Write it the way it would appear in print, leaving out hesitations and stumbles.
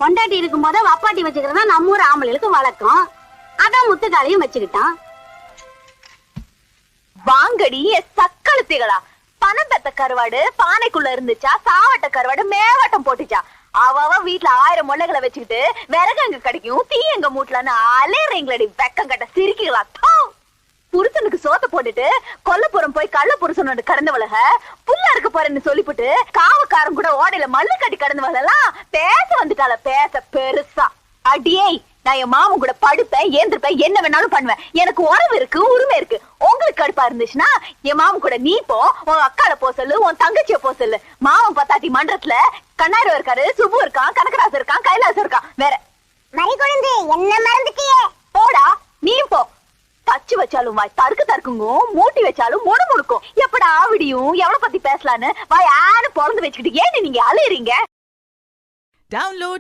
பொண்டாட்டி இருக்கும் போத வப்பாட்டி வச்சுக்கிறதா நம்ம ஊர் ஆம்பளைகளுக்கு வழக்கம். அதான் முத்துக்காலையும் வச்சுக்கிட்டான். வாங்கடி சக்களத்திகளா, பணம் பெத்த கருவாடு பானைக்குள்ள இருந்துச்சா, சாவட்ட கருவாடு மேவாட்டம் போட்டுச்சா? அவ வீட்டுல 1000 முள்ளைகளை வச்சுக்கிட்டு விறகு எங்க கிடைக்கும், தீ எங்க மூட்டலான்னு அலையறீங்களடி வெக்கம் கட்ட சிரிக்கலாம். புருஷனுக்கு சோத்த போட்டுட்டு கொல்லப்புறம் போய் கள்ள புருஷனோட கடந்தவளக புள்ள இருக்க போறேன்னு சொல்லிவிட்டு காவக்காரன் கூட ஓடையில மல்லு கட்டி கடந்தவளெல்லாம் பேச வந்துட்டால. பேச பெருசா அடியே, நான் என் மாமன் கூட படுப்பேன், ஏந்திருப்பேன், என்ன வேணாலும் பண்ணுவேன். எனக்கு உறவு இருக்கு, உரிமை இருக்கு. உங்களுக்கு கடுப்பா இருந்துச்சுன்னா என் மாமன் கூட நீ போ, உன் அக்கால போ சொல்லு, உன் தங்கச்சிய போ சொல்லு. மாமன் பத்தாட்டி மன்றத்துல கண்ணாயிரம் இருக்காரு, சுப்பு இருக்கான், கனகராசு இருக்கான், கைலாசம் இருக்கான். வேற மறி குழந்தை என்ன மறந்துட்டியே? போடா நீ போ. தச்சு வச்சாலும் வாய் தருக்கு தருக்குங்கும், மூட்டி வச்சாலும் முடு முடுக்கும். எப்படா விடியும், எவ்வளவு பத்தி பேசலான்னு வாய் ஆன பிறந்து வச்சுக்கிட்டு ஏன்னு நீங்க அலையறீங்க? Download